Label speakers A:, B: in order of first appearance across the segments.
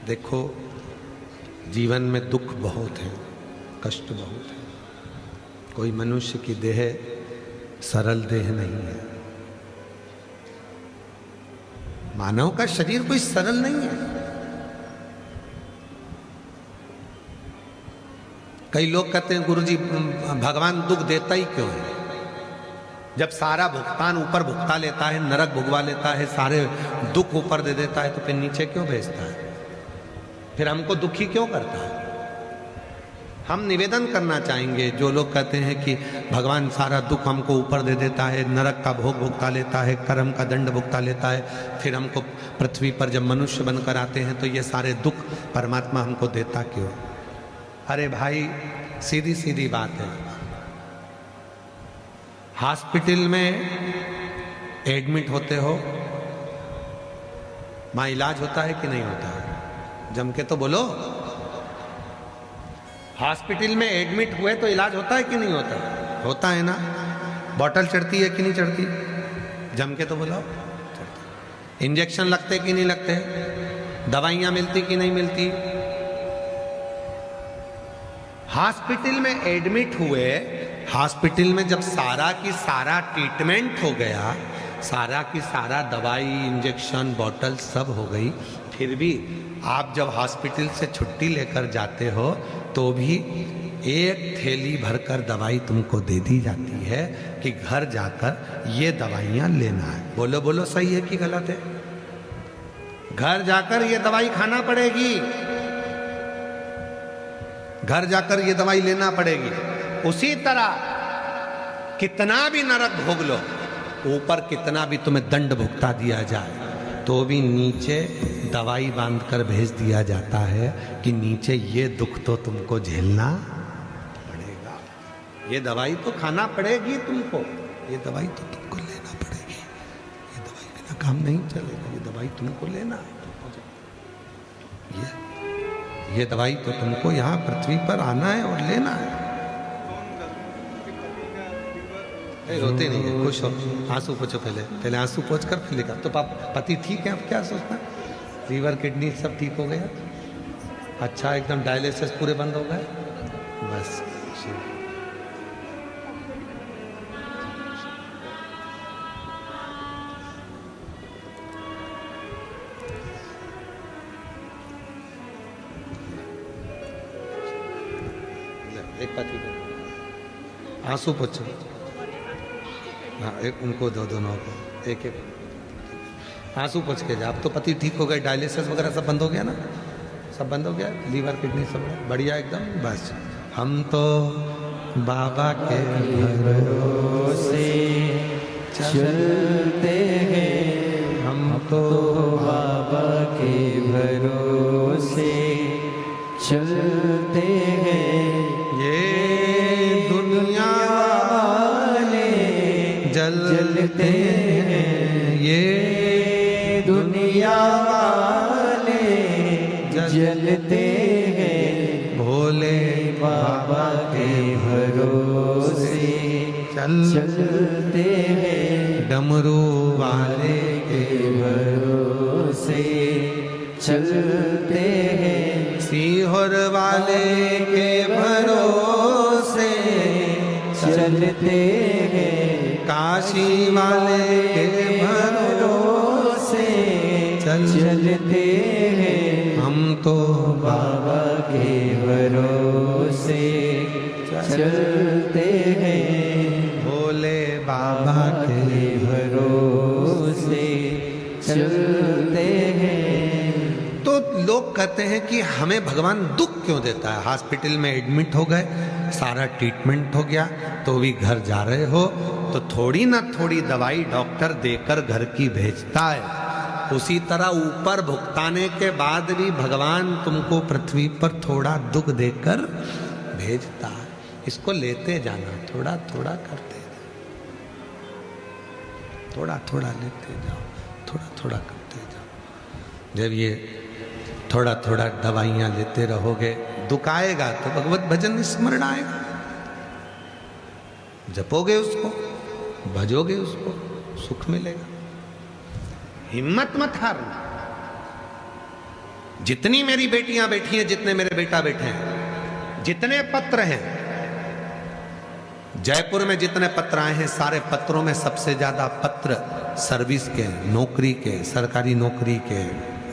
A: देखो, जीवन में दुख बहुत है, कष्ट बहुत है। कोई मनुष्य की देह सरल देह नहीं है। मानव का शरीर कोई सरल नहीं है। कई लोग कहते हैं गुरुजी भगवान दुख देता ही क्यों है? जब सारा भुगतान ऊपर भुगता लेता है, नरक भुगवा लेता है, सारे दुख ऊपर दे देता है, तो फिर नीचे क्यों भेजता है? फिर हमको दुखी क्यों करता है? हम निवेदन करना चाहेंगे, जो लोग कहते हैं कि भगवान सारा दुख हमको ऊपर दे देता है, नरक का भोग भुगता लेता है, कर्म का दंड भुगता लेता है, फिर हमको पृथ्वी पर जब मनुष्य बनकर आते हैं तो ये सारे दुख परमात्मा हमको देता क्यों? अरे भाई, सीधी सीधी बात है। हॉस्पिटल में एडमिट होते हो, वहां इलाज होता है कि नहीं होता है? जम के तो बोलो। हॉस्पिटल में एडमिट हुए तो इलाज होता है कि नहीं होता? होता है ना। बॉटल चढ़ती है कि नहीं चढ़ती? जम के तो बोलो। इंजेक्शन लगते कि नहीं लगते? दवाइयां मिलती कि नहीं मिलती? हॉस्पिटल में एडमिट हुए, हॉस्पिटल में जब सारा की सारा ट्रीटमेंट हो गया, सारा की सारा दवाई, इंजेक्शन, बॉटल सब हो गई, फिर भी आप जब हॉस्पिटल से छुट्टी लेकर जाते हो तो भी एक थैली भरकर दवाई तुमको दे दी जाती है कि घर जाकर ये दवाइयां लेना है। बोलो बोलो, सही है कि गलत है? घर जाकर ये दवाई खाना पड़ेगी, घर जाकर ये दवाई लेना पड़ेगी। उसी तरह कितना भी नरक भोग लो, ऊपर कितना भी तुम्हें दंड भुगता दिया जाए, तो भी नीचे दवाई बांधकर भेज दिया जाता है कि नीचे ये दुख तो तुमको झेलना पड़ेगा, ये दवाई तो खाना पड़ेगी तुमको, ये दवाई तो तुमको लेना पड़ेगी, ये दवाई बिना काम नहीं चलेगा, ये दवाई तुमको लेना है, ये दवाई तो तुमको यहाँ पृथ्वी पर आना है और लेना है। रोते नहीं है, खुश हो, आंसू पोछो, पहले आंसू पोछ कर फिर लिखा। तो पति ठीक है, अब क्या सोचना? लीवर किडनी सब ठीक हो गया, अच्छा एकदम डायलिसिस पूरे बंद हो गए, बस। एक पति आंसू पोछो, हाँ, एक उनको दो, दोनों को एक एक आंसू पोछ के जा। अब तो पति ठीक हो गए, डायलिसिस वगैरह सब बंद हो गया ना, सब बंद हो गया, लीवर किडनी सब बढ़िया एकदम। बस हम तो बाबा के भरोसे चलते हैं, हम तो बाबा के भरोसे चलते हैं, ये दुनिया जलते हैं, ये दुनिया वाले जलते हैं, भोले बाबा के भरोसे चलते हैं, डमरू वाले के भरोसे चलते हैं, सीहोर वाले के भरोसे चलते हैं, काशी वाले के भरोसे चलते हैं, हम तो बाबा के भरोसे चलते हैं, भोले बाबा के भरोसे चलते हैं। तो लोग कहते हैं कि हमें भगवान दुख क्यों देता है? हॉस्पिटल में एडमिट हो गए, सारा ट्रीटमेंट हो गया, तो भी घर जा रहे हो, तो थोड़ी ना थोड़ी दवाई डॉक्टर देकर घर की भेजता है। उसी तरह ऊपर भुगताने के बाद भी भगवान तुमको पृथ्वी पर थोड़ा दुख देकर भेजता है। इसको लेते जाना, थोड़ा थोड़ा करते जाओ, थोड़ा थोड़ा लेते जाओ, थोड़ा थोड़ा करते जाओ। जब ये थोड़ा थोड़ा दवाइयाँ लेते रहोगे, दुख आएगा तो भगवत भजन स्मरण आएगा, जपोगे उसको, भजोगे उसको, सुख मिलेगा। हिम्मत मत हारना। जितनी मेरी बेटियां बैठी हैं, जितने मेरे बेटा बैठे हैं, जितने पत्र हैं, जयपुर में जितने पत्र आए हैं, सारे पत्रों में सबसे ज्यादा पत्र सर्विस के, नौकरी के, सरकारी नौकरी के,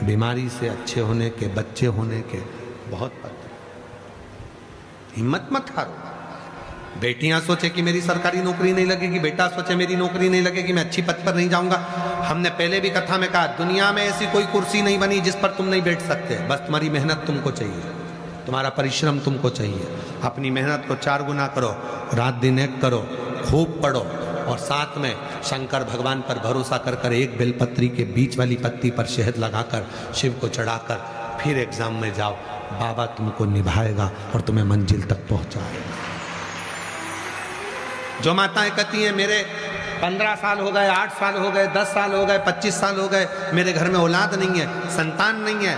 A: बीमारी से अच्छे होने के, बच्चे होने के, बहुत पत्र। हिम्मत मत हारो। बेटियां सोचे कि मेरी सरकारी नौकरी नहीं लगेगी, बेटा सोचे मेरी नौकरी नहीं लगेगी, मैं अच्छी पद पर नहीं जाऊंगा। हमने पहले भी कथा में कहा, दुनिया में ऐसी कोई कुर्सी नहीं बनी जिस पर तुम नहीं बैठ सकते। बस तुम्हारी मेहनत तुमको चाहिए, तुम्हारा परिश्रम तुमको चाहिए। अपनी मेहनत को 4 गुना करो, रात दिन एक करो, खूब पढ़ो, और साथ में शंकर भगवान पर भरोसा कर कर एक बेलपत्री के बीच वाली पत्ती पर शहद लगाकर शिव को चढ़ाकर फिर एग्जाम में जाओ। बाबा तुमको निभाएगा और तुम्हें मंजिल तक पहुंचाएगा। जो माताएं कहती हैं मेरे 15 साल हो गए, 8 साल हो गए, 10 साल हो गए, 25 साल हो गए, मेरे घर में औलाद नहीं है, संतान नहीं है,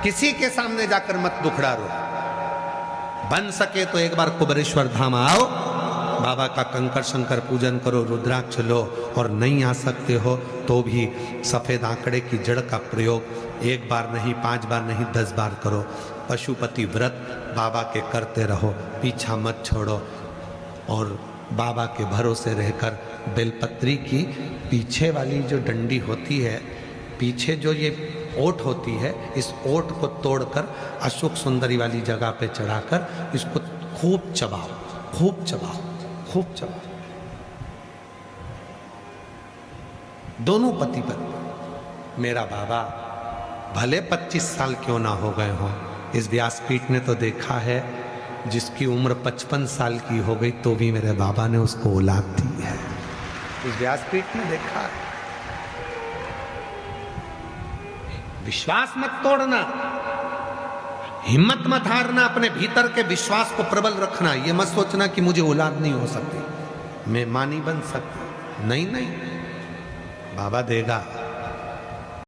A: किसी के सामने जाकर मत दुखड़ा रो। बन सके तो एक बार कुबेरेश्वर धाम आओ, बाबा का कंकर शंकर पूजन करो, रुद्राक्ष लो, और नहीं आ सकते हो तो भी सफेद आंकड़े की जड़ का प्रयोग 1 बार नहीं, 5 बार नहीं, 10 बार करो। पशुपति व्रत बाबा के करते रहो, पीछा मत छोड़ो, और बाबा के भरोसे रहकर बेलपत्री की पीछे वाली जो डंडी होती है, पीछे जो ये ओट होती है, इस ओट को तोड़कर अशोक सुंदरी वाली जगह पे चढ़ाकर इसको खूब चबाओ, खूब चबाओ, खूब चबाओ। दोनों पति पत्नी। मेरा बाबा भले 25 साल क्यों ना हो गए हों, इस व्यासपीठ ने तो देखा है जिसकी उम्र 55 साल की हो गई तो भी मेरे बाबा ने उसको औलाद दी है। इस व्यासपीठ ने देखा है। विश्वास मत तोड़ना, हिम्मत मत हारना, अपने भीतर के विश्वास को प्रबल रखना। ये मत सोचना कि मुझे औलाद नहीं हो सकती, मैं मां नहीं बन सकती। नहीं नहीं, बाबा देगा।